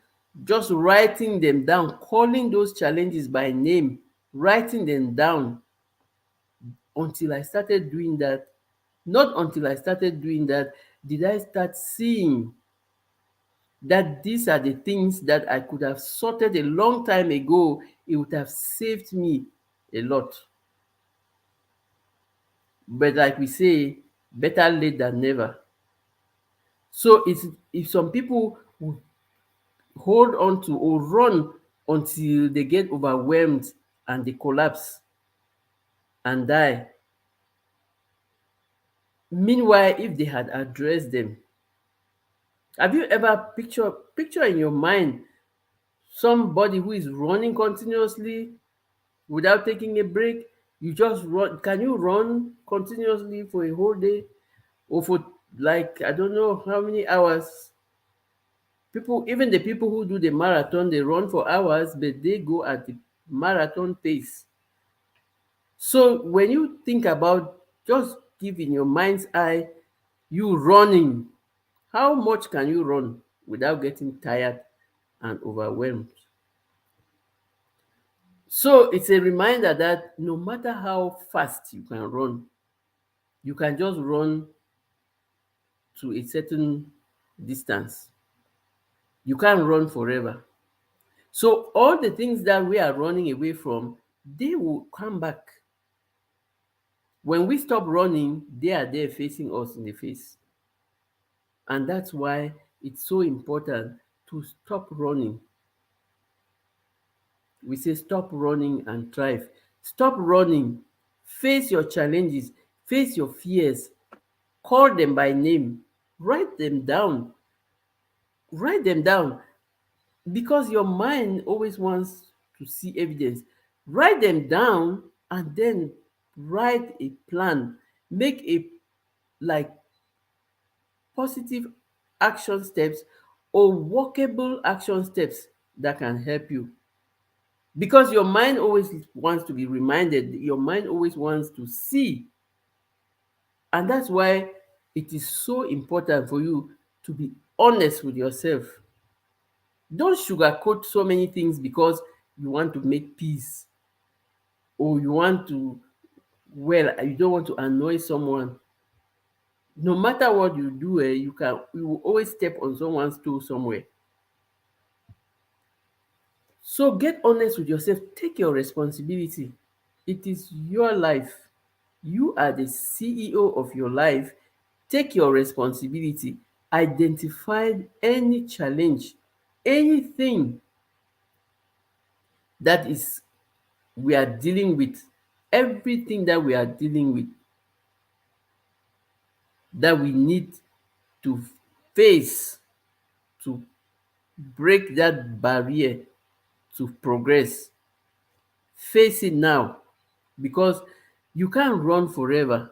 just writing them down, calling those challenges by name, writing them down. Until I started doing that, not until I started doing that, did I start seeing that these are the things that I could have sorted a long time ago. It would have saved me a lot. But like we say, better late than never. So it's, if some people hold on to or run until they get overwhelmed and they collapse and die. Meanwhile, if they had addressed them, have you ever picture in your mind somebody who is running continuously without taking a break? You just run. Can you run continuously for a whole day or for, like, I don't know how many hours? People, even the people who do the marathon, they run for hours, but they go at the marathon pace. So when you think about, just give in your mind's eye, you running, how much can you run without getting tired and overwhelmed? So it's a reminder that no matter how fast you can run, you can just run to a certain distance. You can't run forever. So all the things that we are running away from, they will come back. When we stop running, they are there facing us in the face. And that's why it's so important to stop running. We say stop running and thrive. Stop running. Face your challenges. Face your fears. Call them by name. Write them down. Write them down. Because your mind always wants to see evidence. Write them down and then write a plan. Make a, like, positive action steps or workable action steps that can help you. Because your mind always wants to be reminded, your mind always wants to see. And that's why it is so important for you to be honest with yourself. Don't sugarcoat so many things because you want to make peace or you want to, well, you don't want to annoy someone, no matter what you do, you will always step on someone's toe somewhere. So get honest with yourself, take your responsibility. It is your life. You are the CEO of your life. Take your responsibility. Identify any challenge, anything that is we are dealing with, everything that we are dealing with, that we need to face to break that barrier to progress. Face it now, because you can't run forever.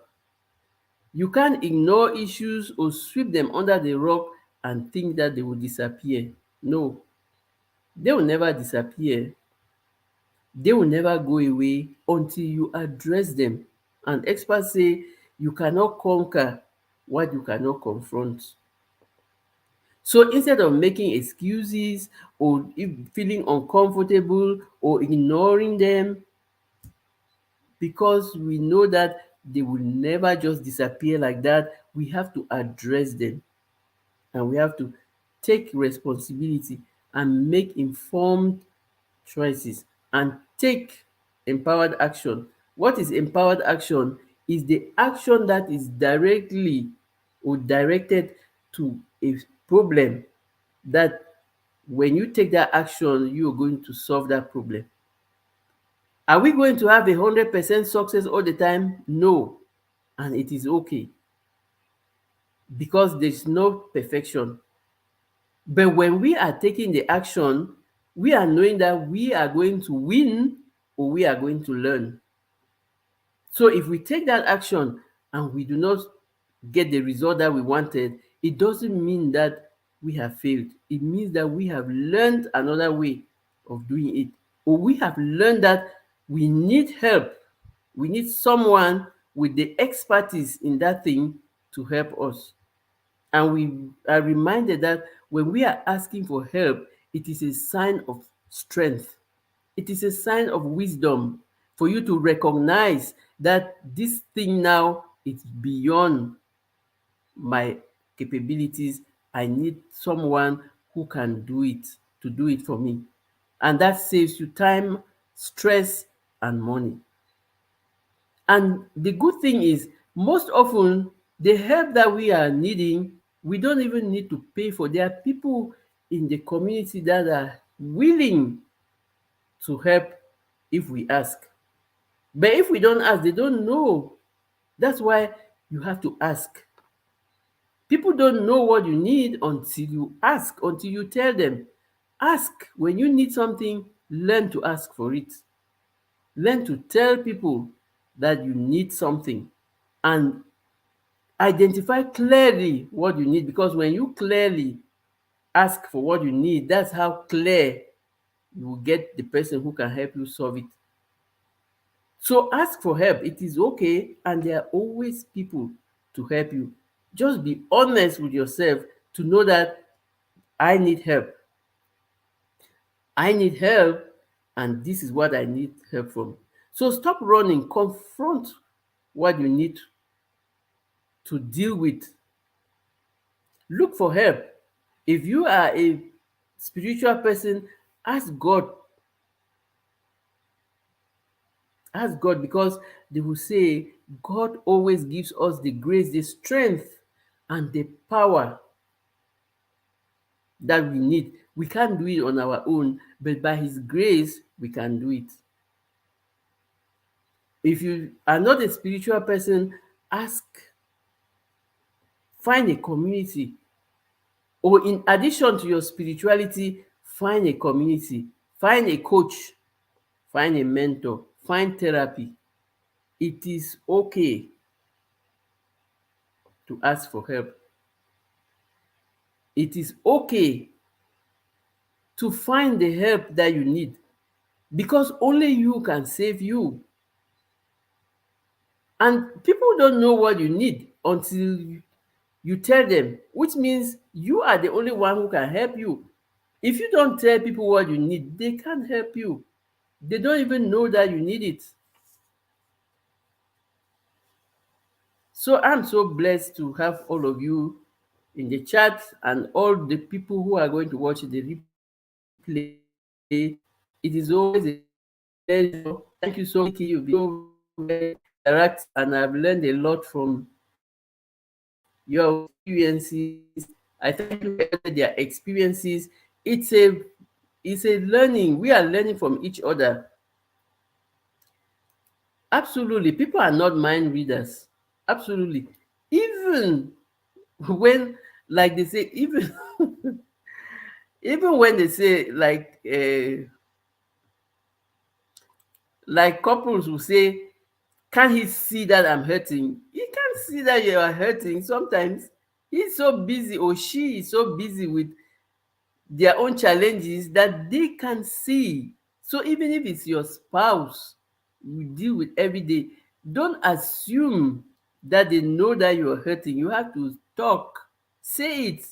You can't ignore issues or sweep them under the rug and think that they will disappear. No, they will never disappear. They will never go away until you address them. And experts say you cannot conquer what you cannot confront. So instead of making excuses or feeling uncomfortable or ignoring them, because we know that they will never just disappear like that, we have to address them, and we have to take responsibility and make informed choices and take empowered action. What is empowered action? Is the action that is directly or directed to a problem, that when you take that action, you are going to solve that problem. Are we going to have 100% success all the time? No. And it is okay, because there's no perfection. But when we are taking the action, we are knowing that we are going to win or we are going to learn. So if we take that action and we do not get the result that we wanted, it doesn't mean that we have failed. It means that we have learned another way of doing it, or we have learned that we need help. We need someone with the expertise in that thing to help us. And we are reminded that when we are asking for help, it is a sign of strength. It is a sign of wisdom for you to recognize that this thing now is beyond my capabilities. I need someone who can do it, to do it for me. And that saves you time, stress, and money. And the good thing is, most often, the help that we are needing, we don't even need to pay for. There are people in the community that are willing to help if we ask. But if we don't ask, they don't know. That's why you have to ask. People don't know what you need until you ask, until you tell them. Ask. When you need something, learn to ask for it. Learn to tell people that you need something, and identify clearly what you need, because when you clearly ask for what you need, that's how clear you will get the person who can help you solve it. So ask for help. It is okay, and there are always people to help you. Just be honest with yourself to know that I need help. I need help, and this is what I need help from. So stop running, confront what you need to deal with. Look for help. If you are a spiritual person, ask God. Ask God, because they will say God always gives us the grace, the strength, and the power that we need. We can't do it on our own, but by His grace, we can do it. If you are not a spiritual person, ask, find a community, or in addition to your spirituality, find a community, find a coach, find a mentor, find therapy. It is okay to ask for help. It is okay to find the help that you need, because only you can save you. And people don't know what you need until you tell them, which means you are the only one who can help you. If you don't tell people what you need, they can't help you. They don't even know that you need it. So I'm so blessed to have all of you in the chat and all the people who are going to watch the replay. It is always a pleasure. Thank you so much, Nikki. You've been so very interactive, and I've learned a lot from your experiences. I thank you for everybody their experiences. It's a learning. We are learning from each other. Absolutely. People are not mind readers. Absolutely. Even when, like they say, even even when they say like couples will say, can't he see that I'm hurting? He can't see that you are hurting. Sometimes he's so busy, or she is so busy with their own challenges that they can see. So even if it's your spouse you deal with every day, don't assume that they know that you're hurting. You have to talk, say it.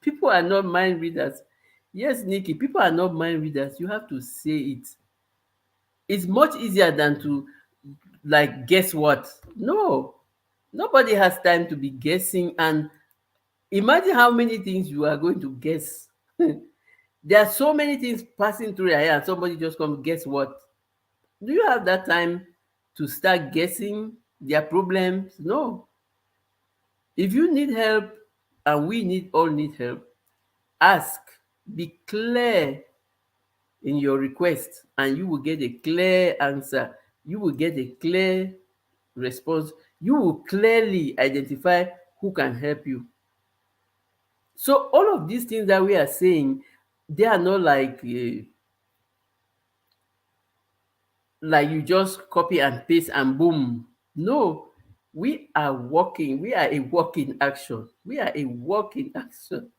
People are not mind readers. Yes, Nikki, people are not mind readers. You have to say it. It's much easier than to like guess what. No, nobody has time to be guessing. And imagine how many things you are going to guess. There are so many things passing through your head, and somebody just come, guess what? Do you have that time to start guessing their problems? No. If you need help, and we all need help, ask, be clear in your request, and you will get a clear answer. You will get a clear response. You will clearly identify who can help you. So all of these things that we are saying, they are not like you just copy and paste and boom. No, we are working. We are a work in action. We are a work in action.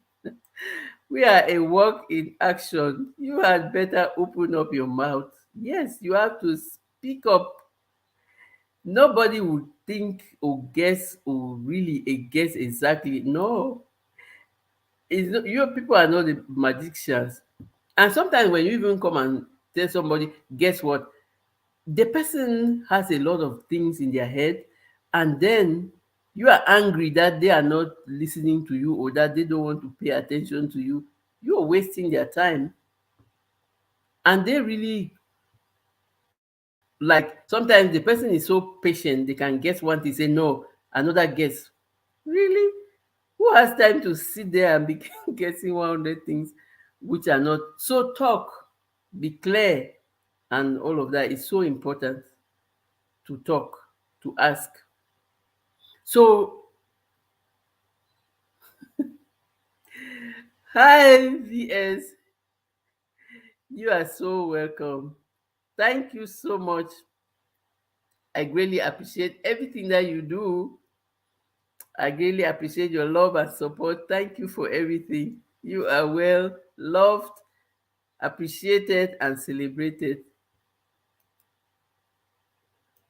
We are a work in action. You had better open up your mouth. Yes, you have to speak up. Nobody would think or guess or really a guess exactly. No, it's not, you people are not the magicians. And sometimes when you even come and tell somebody, guess what? The person has a lot of things in their head, and then you are angry that they are not listening to you or that they don't want to pay attention to you. You are wasting their time. And they really, like, sometimes the person is so patient, they can guess one thing, say no, another guess. Really? Who has time to sit there and be guessing 100 things which are not? So talk, be clear, and all of that is so important. To talk, to ask. So, hi, VS. You are so welcome. Thank you so much. I greatly appreciate everything that you do. I greatly appreciate your love and support. Thank you for everything. You are well loved, appreciated, and celebrated.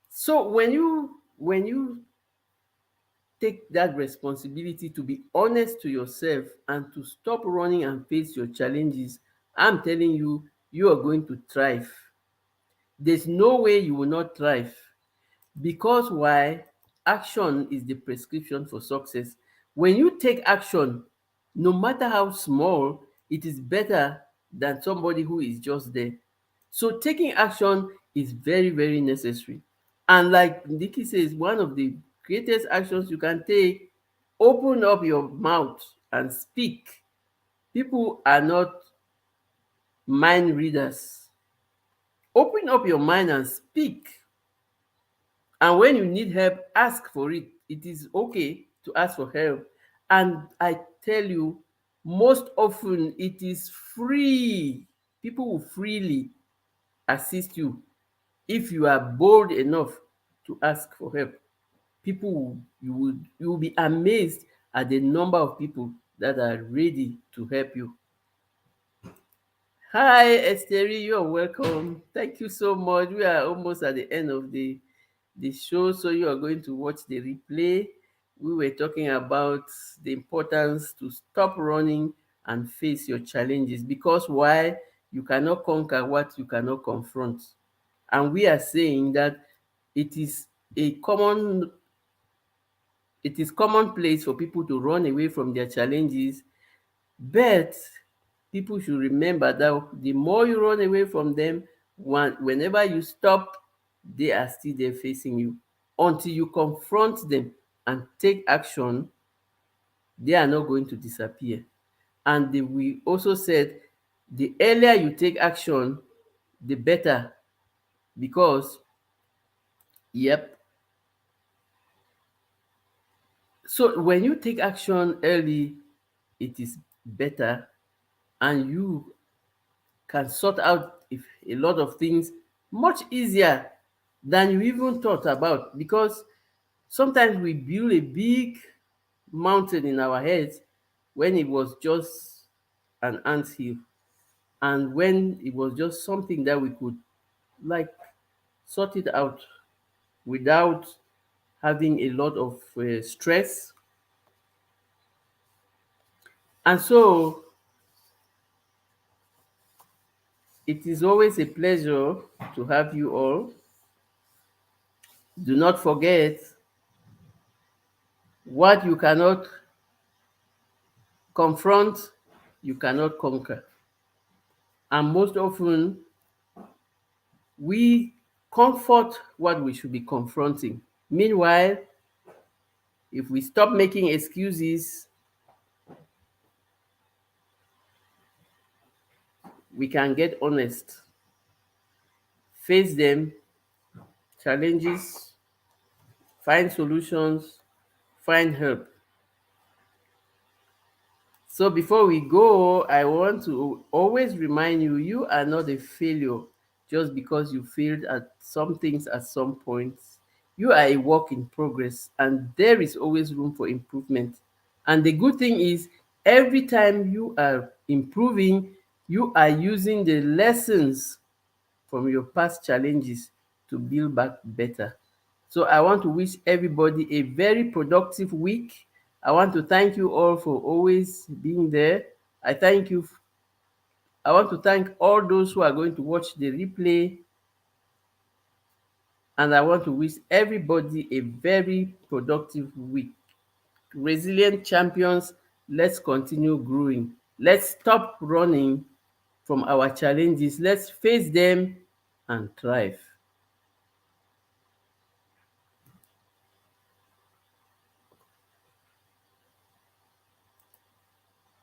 So when you take that responsibility to be honest to yourself and to stop running and face your challenges, I'm telling you, you are going to thrive. There's no way you will not thrive. Because why? Action is the prescription for success. When you take action, no matter how small, it is better than somebody who is just there. So taking action is very, very necessary. And like Nikki says, one of the greatest actions you can take, open up your mouth and speak. People are not mind readers. Open up your mind and speak. And when you need help, ask for it. It is okay to ask for help. And I tell you, most often it is free. People will freely assist you if you are bold enough to ask for help. You will be amazed at the number of people that are ready to help you. Hi, Esteri, you're welcome. Thank you so much. We are almost at the end of the show, so you are going to watch the replay. We were talking about the importance to stop running and face your challenges, because why? You cannot conquer what you cannot confront. And we are saying that it is a common It is commonplace for people to run away from their challenges, but people should remember that the more you run away from them, whenever you stop, they are still there facing you. Until you confront them and take action, they are not going to disappear. And we also said the earlier you take action, the better, because, yep. So when you take action early, it is better, and you can sort out if a lot of things much easier than you even thought about, because sometimes we build a big mountain in our heads when it was just an anthill, and when it was just something that we could like sort it out without having a lot of stress. And so it is always a pleasure to have you all. Do not forget, what you cannot confront, you cannot conquer. And most often, we comfort what we should be confronting. Meanwhile, if we stop making excuses, we can get honest, face them, challenges, find solutions, find help. So before we go, I want to always remind you, you are not a failure just because you failed at some things at some points. You are a work in progress, and there is always room for improvement. And the good thing is, every time you are improving, you are using the lessons from your past challenges to build back better. So I want to wish everybody a very productive week. I want to thank you all for always being there. I thank you. I want to thank all those who are going to watch the replay, and I want to wish everybody a very productive week. Resilient champions, let's continue growing. Let's stop running from our challenges. Let's face them and thrive.